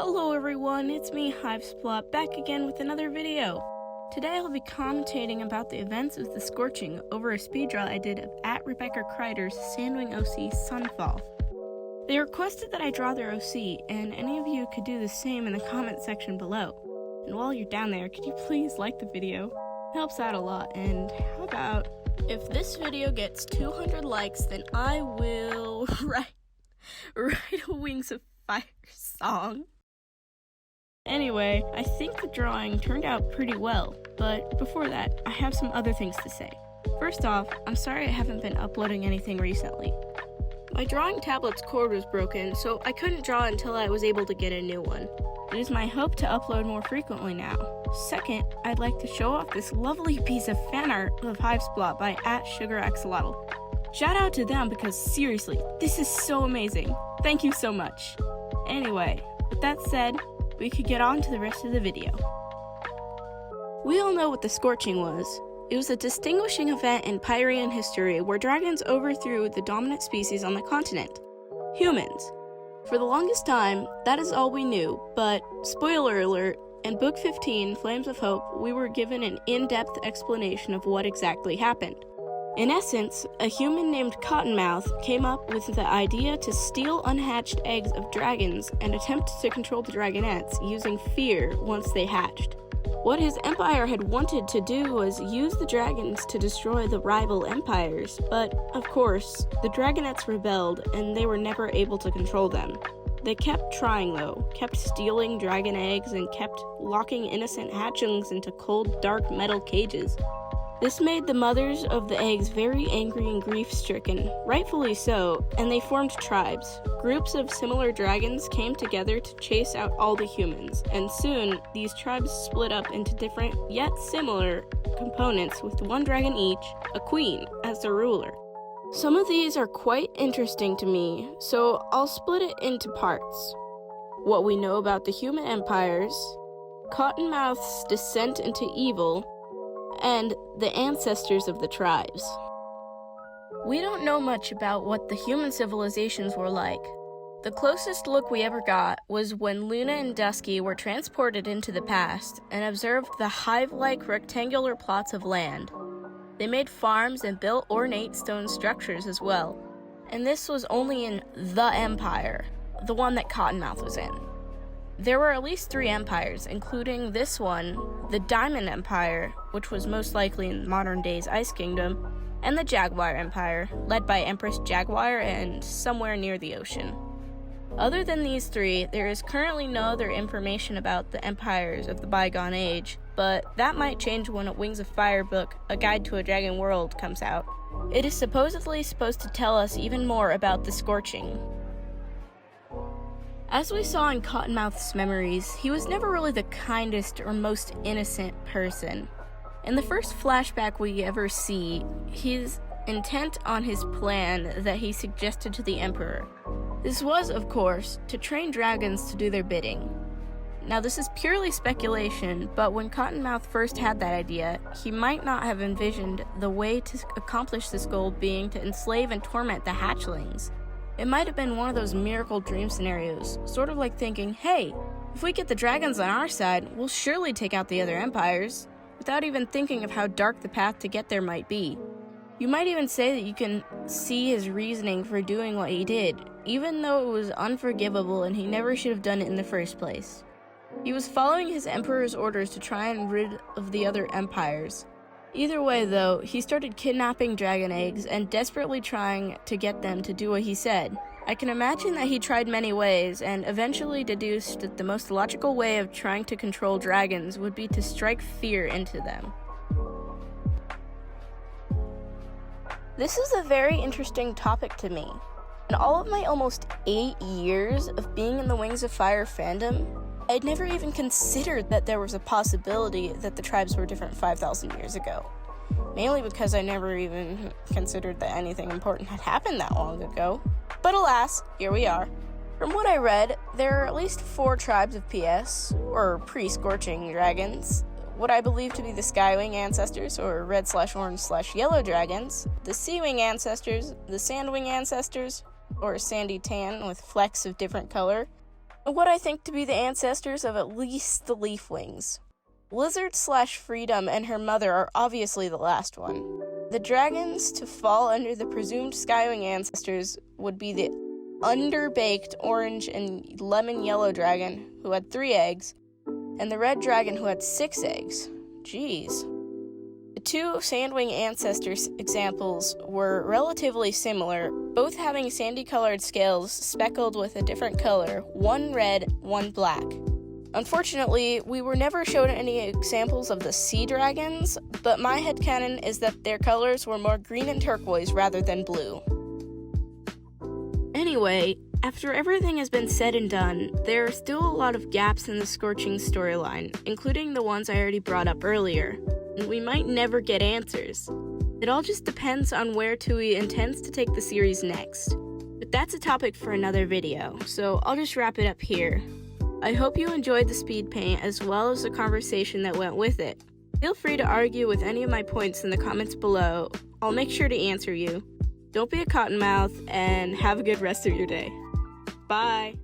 Hello everyone, it's me, Hivesplot, back again with another video. Today I'll be commentating about the events of the Scorching over a speeddraw I did of @RebeccaCryder's Sandwing OC Sunfall. They requested that I draw their OC, and any of you could do the same in the comment section below. And while you're down there, could you please like the video? It helps out a lot, and how about if this video gets 200 likes, then I will write a Wings of Fire song. Anyway, I think the drawing turned out pretty well, but before that, I have some other things to say. First off, I'm sorry I haven't been uploading anything recently. My drawing tablet's cord was broken, so I couldn't draw until I was able to get a new one. It is my hope to upload more frequently now. Second, I'd like to show off this lovely piece of fan art of Hivesplot by @SugarAxolotl. Shout out to them because seriously, this is so amazing. Thank you so much. Anyway, with that said, we could get on to the rest of the video. We all know what the Scorching was. It was a distinguishing event in Pyrean history where dragons overthrew the dominant species on the continent, humans. For the longest time, that is all we knew, but spoiler alert, in Book 15, Flames of Hope, we were given an in-depth explanation of what exactly happened. In essence, a human named Cottonmouth came up with the idea to steal unhatched eggs of dragons and attempt to control the dragonettes using fear once they hatched. What his empire had wanted to do was use the dragons to destroy the rival empires, but of course, the dragonettes rebelled and they were never able to control them. They kept trying though, kept stealing dragon eggs and kept locking innocent hatchlings into cold, dark metal cages. This made the mothers of the eggs very angry and grief-stricken, rightfully so, and they formed tribes. Groups of similar dragons came together to chase out all the humans, and soon these tribes split up into different yet similar components with one dragon each, a queen, as their ruler. Some of these are quite interesting to me, so I'll split it into parts. What we know about the human empires, Cottonmouth's descent into evil, and the ancestors of the tribes. We don't know much about what the human civilizations were like. The closest look we ever got was when Luna and Dusky were transported into the past and observed the hive-like rectangular plots of land. They made farms and built ornate stone structures as well. And this was only in the Empire, the one that Cottonmouth was in. There were at least 3 empires, including this one, the Diamond Empire, which was most likely in modern day's Ice Kingdom, and the Jaguar Empire, led by Empress Jaguar and somewhere near the ocean. Other than these 3, there is currently no other information about the empires of the bygone age, but that might change when a Wings of Fire book, A Guide to a Dragon World, comes out. It is supposedly supposed to tell us even more about the Scorching. As we saw in Cottonmouth's memories, he was never really the kindest or most innocent person. In the first flashback we ever see, he's intent on his plan that he suggested to the Emperor. This was, of course, to train dragons to do their bidding. Now this is purely speculation, but when Cottonmouth first had that idea, he might not have envisioned the way to accomplish this goal being to enslave and torment the hatchlings. It might have been one of those miracle dream scenarios, sort of like thinking, hey, if we get the dragons on our side, we'll surely take out the other empires, without even thinking of how dark the path to get there might be. You might even say that you can see his reasoning for doing what he did, even though it was unforgivable and he never should have done it in the first place. He was following his emperor's orders to try and rid of the other empires. Either way, though, he started kidnapping dragon eggs and desperately trying to get them to do what he said. I can imagine that he tried many ways and eventually deduced that the most logical way of trying to control dragons would be to strike fear into them. This is a very interesting topic to me. In all of my almost 8 years of being in the Wings of Fire fandom, I'd never even considered that there was a possibility that the tribes were different 5,000 years ago. Mainly because I never even considered that anything important had happened that long ago. But alas, here we are. From what I read, there are at least 4 tribes of PS, or pre-Scorching dragons. What I believe to be the Skywing ancestors, or red/orange/yellow dragons, the Seawing ancestors, the Sandwing ancestors, or sandy tan with flecks of different color, what I think to be the ancestors of at least the Leafwings. Blizzard/Freedom and her mother are obviously the last one. The dragons to fall under the presumed Skywing ancestors would be the underbaked orange and lemon yellow dragon, who had 3 eggs, and the red dragon, who had 6 eggs. Jeez. The 2 Sandwing ancestors examples were relatively similar, both having sandy-colored scales speckled with a different color, one red, one black. Unfortunately, we were never shown any examples of the sea dragons, but my headcanon is that their colors were more green and turquoise rather than blue. Anyway, after everything has been said and done, there are still a lot of gaps in the Scorching storyline, including the ones I already brought up earlier, and we might never get answers. It all just depends on where Toei intends to take the series next. But that's a topic for another video, so I'll just wrap it up here. I hope you enjoyed the speed paint as well as the conversation that went with it. Feel free to argue with any of my points in the comments below. I'll make sure to answer you. Don't be a cottonmouth, and have a good rest of your day. Bye!